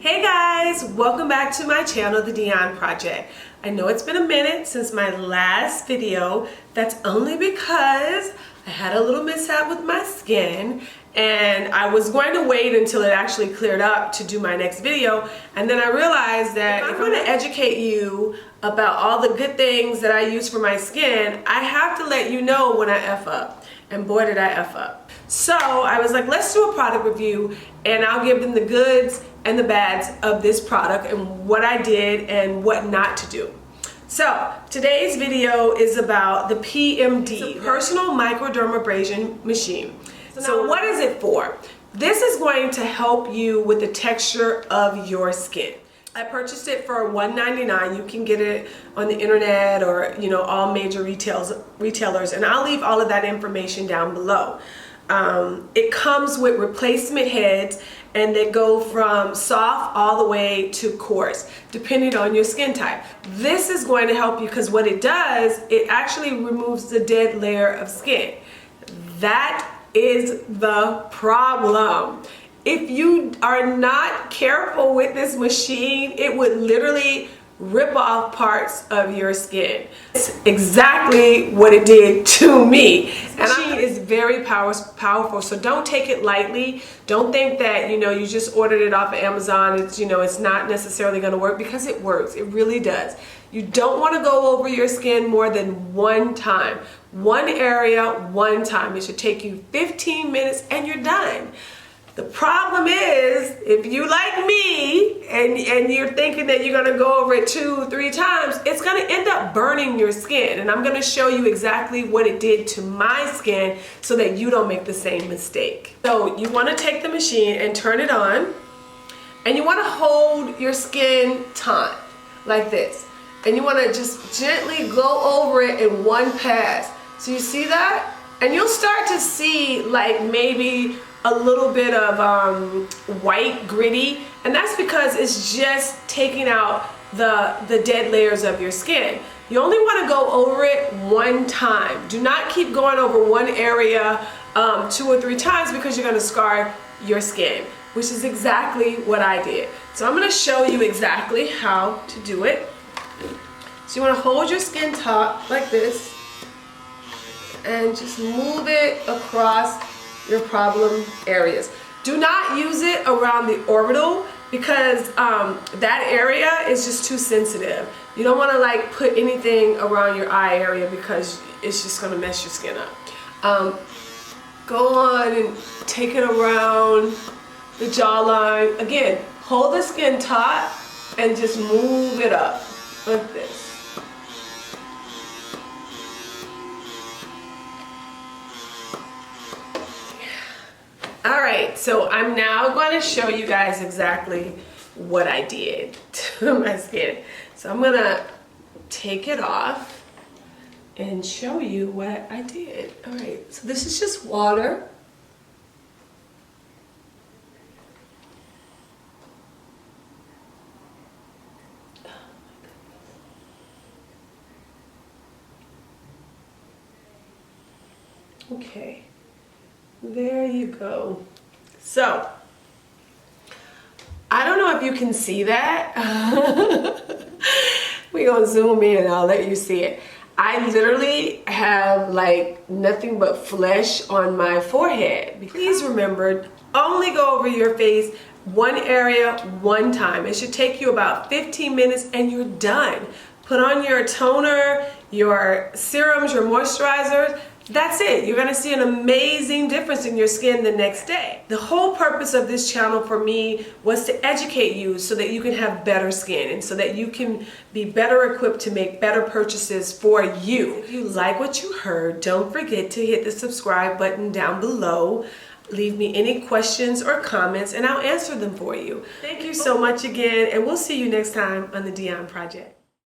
Hey guys, welcome back to my channel, The Dion Project. I know it's been a minute since my last video. That's only because I had a little mishap with my skin and I was going to wait until it actually cleared up to do my next video, and then I realized that if I'm going to educate you about all the good things that I use for my skin, I have to let you know when I F up, and boy did I F up. So I was like, let's do a product review and I'll give them the goods and the bads of this product and what I did and what not to do. So today's video is about the PMD, Personal Microdermabrasion machine. So what is it for? This is going to help you with the texture of your skin. I purchased it for $1.99. You can get it on the internet or all major retailers, and I'll leave all of that information down below. It comes with replacement heads, and they go from soft all the way to coarse, depending on your skin type. This is going to help you because what it does, it actually removes the dead layer of skin. That is the problem. If you are not careful with this machine, it would literally rip off parts of your skin. It's exactly what it did to me. This machine is very powerful, so don't take it lightly. Don't think that you just ordered it off of Amazon. It's not necessarily going to work, because it works. It really does. You don't want to go over your skin more than one time. One area, one time. It should take you 15 minutes and you're done. The problem is, if you like me and you're thinking that you're going to go over it 2-3 times, it's going to end up burning your skin. And I'm going to show you exactly what it did to my skin so that you don't make the same mistake. So you want to take the machine and turn it on, and you want to hold your skin taut like this. And you want to just gently go over it in one pass. So you see that? And you'll start to see like maybe a little bit of white gritty, and that's because it's just taking out the dead layers of your skin. You only want to go over it one time. Do not keep going over one area 2 or 3 times, because you're going to scar your skin, which is exactly what I did. So I'm going to show you exactly how to do it. So you want to hold your skin taut like this and just move it across your problem areas. Do not use it around the orbital, because that area is just too sensitive. You don't want to like put anything around your eye area, because it's just going to mess your skin up. Go on and take it around the jawline. Again, hold the skin taut and just move it up like this. Alright, so I'm now going to show you guys exactly what I did to my skin. So I'm going to take it off and show you what I did. Alright, so this is just water. Okay. There you go. So, I don't know if you can see that. We're going to zoom in and I'll let you see it. I literally have like nothing but flesh on my forehead. Please remember, only go over your face one area, one time. It should take you about 15 minutes and you're done. Put on your toner, your serums, your moisturizers. That's it. You're going to see an amazing difference in your skin the next day. The whole purpose of this channel for me was to educate you so that you can have better skin and so that you can be better equipped to make better purchases for you. If you like what you heard, don't forget to hit the subscribe button down below. Leave me any questions or comments and I'll answer them for you. Thank you so much again, and we'll see you next time on The Dion Project.